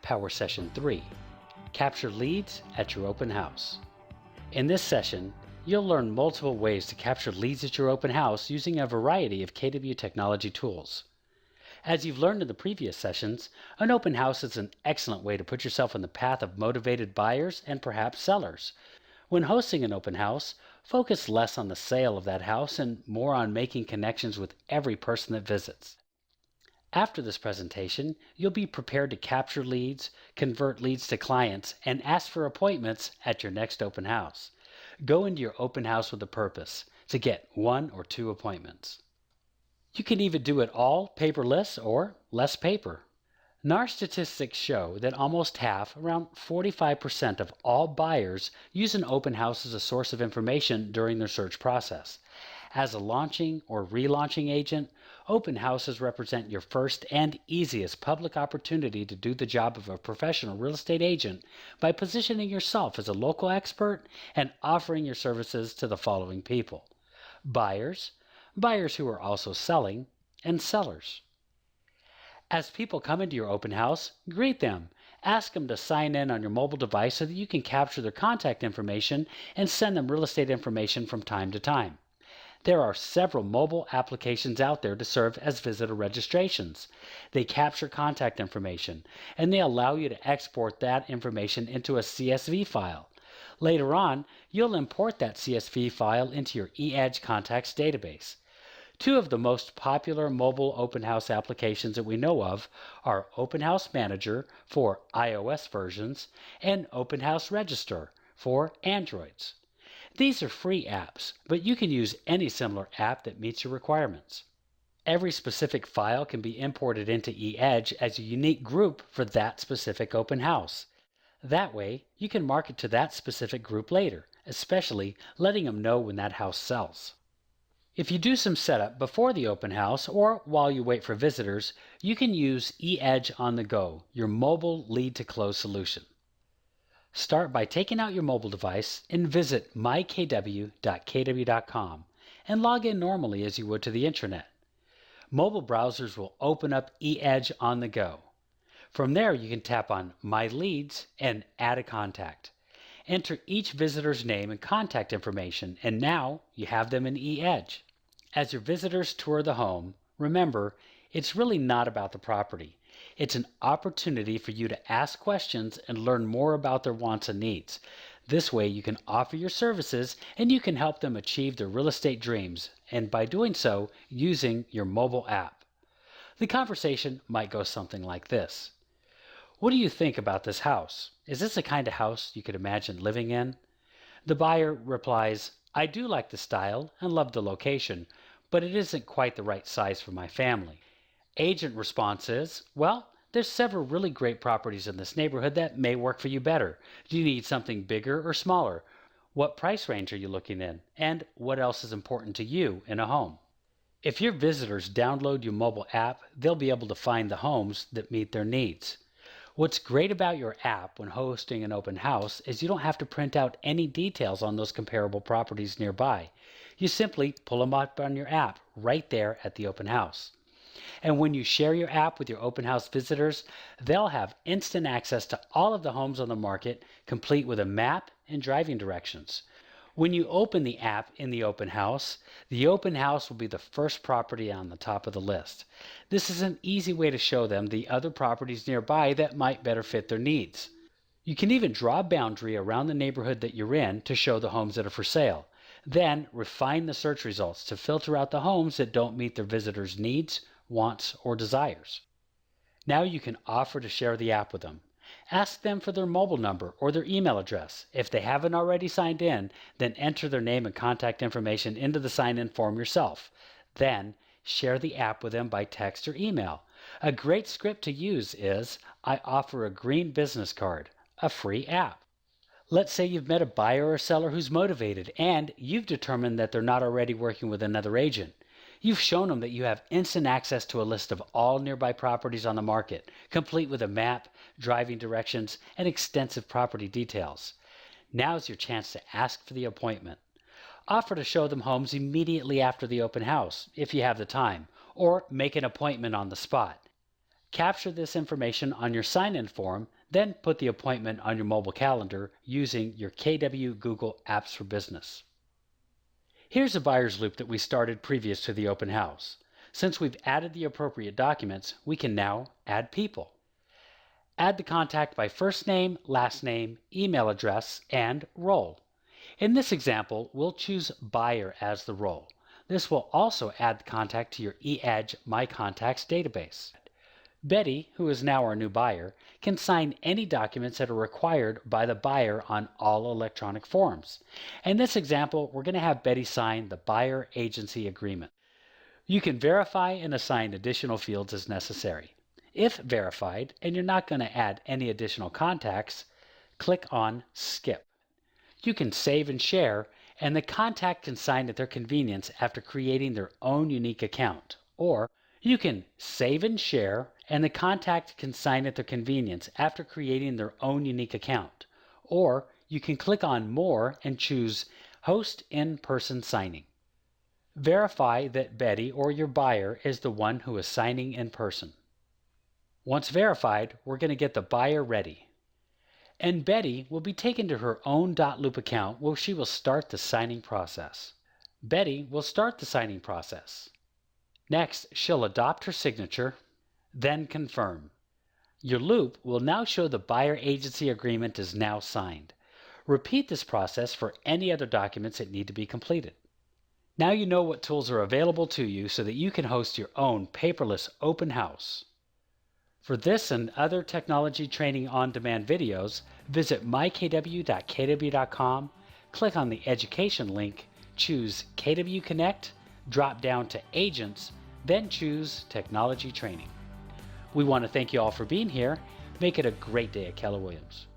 Power Session 3, Capture Leads at Your Open House. In this session, you'll learn multiple ways to capture leads at your open house using a variety of KW technology tools. As you've learned in the previous sessions, an open house is an excellent way to put yourself in the path of motivated buyers and perhaps sellers. When hosting an open house, focus less on the sale of that house and more on making connections with every person that visits. After this presentation, you'll be prepared to capture leads, convert leads to clients, and ask for appointments at your next open house. Go into your open house with a purpose, to get 1 or 2 appointments. You can even do it all paperless or less paper. NAR statistics show that almost half, around 45% of all buyers use an open house as a source of information during their search process. As a launching or relaunching agent, open houses represent your first and easiest public opportunity to do the job of a professional real estate agent by positioning yourself as a local expert and offering your services to the following people: buyers who are also selling, and sellers. As people come into your open house, greet them. Ask them to sign in on your mobile device so that you can capture their contact information and send them real estate information from time to time. There are several mobile applications out there to serve as visitor registrations. They capture contact information, and they allow you to export that information into a CSV file. Later on, you'll import that CSV file into your eEdge contacts database. 2 of the most popular mobile open house applications that we know of are OpenHouse Manager for iOS versions and OpenHouse Register for Androids. These are free apps, but you can use any similar app that meets your requirements. Every specific file can be imported into eEdge as a unique group for that specific open house. That way, you can market to that specific group later, especially letting them know when that house sells. If you do some setup before the open house or while you wait for visitors, you can use eEdge on the go, your mobile lead-to-close solution. Start by taking out your mobile device and visit mykw.kw.com and log in normally as you would to the intranet. Mobile browsers will open up eEdge on the go. From there, you can tap on My Leads and Add a Contact. Enter each visitor's name and contact information, and now you have them in eEdge. As your visitors tour the home, remember, it's really not about the property. It's an opportunity for you to ask questions and learn more about their wants and needs. This way you can offer your services and you can help them achieve their real estate dreams, and by doing so, using your mobile app. The conversation might go something like this. What do you think about this house? Is this the kind of house you could imagine living in? The buyer replies, I do like the style and love the location, but it isn't quite the right size for my family. Agent response is, well, there's several really great properties in this neighborhood that may work for you better. Do you need something bigger or smaller? What price range are you looking in? And what else is important to you in a home? If your visitors download your mobile app, they'll be able to find the homes that meet their needs. What's great about your app when hosting an open house is you don't have to print out any details on those comparable properties nearby. You simply pull them up on your app right there at the open house. And when you share your app with your open house visitors, they'll have instant access to all of the homes on the market, complete with a map and driving directions. When you open the app in the open house will be the first property on the top of the list. This is an easy way to show them the other properties nearby that might better fit their needs. You can even draw a boundary around the neighborhood that you're in to show the homes that are for sale. Then refine the search results to filter out the homes that don't meet their visitors' needs, wants, or desires. Now you can offer to share the app with them. Ask them for their mobile number or their email address. If they haven't already signed in, then enter their name and contact information into the sign-in form yourself. Then share the app with them by text or email. A great script to use is, I offer a green business card, a free app. Let's say you've met a buyer or seller who's motivated and you've determined that they're not already working with another agent. You've shown them that you have instant access to a list of all nearby properties on the market, complete with a map, driving directions, and extensive property details. Now's your chance to ask for the appointment. Offer to show them homes immediately after the open house, if you have the time, or make an appointment on the spot. Capture this information on your sign-in form, then put the appointment on your mobile calendar using your KW Google Apps for Business. Here's a buyer's loop that we started previous to the open house. Since we've added the appropriate documents, we can now add people. Add the contact by first name, last name, email address, and role. In this example, we'll choose buyer as the role. This will also add the contact to your eEdge My Contacts database. Betty, who is now our new buyer, can sign any documents that are required by the buyer on all electronic forms. In this example, we're going to have Betty sign the buyer agency agreement. You can verify and assign additional fields as necessary. If verified and you're not going to add any additional contacts, click on Skip. You can save and share, and the contact can sign at their convenience after creating their own unique account. Or you can save and share, and the contact can sign at their convenience after creating their own unique account. Or you can click on More and choose Host in-person signing. Verify that Betty or your buyer is the one who is signing in person. Once verified, we're going to get the buyer ready. And Betty will be taken to her own .loop account where she will start the signing process. Betty will start the signing process. Next, she'll adopt her signature, then confirm. Your loop will now show the buyer agency agreement is now signed. Repeat this process for any other documents that need to be completed. Now you know what tools are available to you so that you can host your own paperless open house. For this and other technology training on-demand videos, visit mykw.kw.com, click on the Education link, choose KW Connect, drop down to Agents, then choose Technology Training. We want to thank you all for being here. Make it a great day at Keller Williams.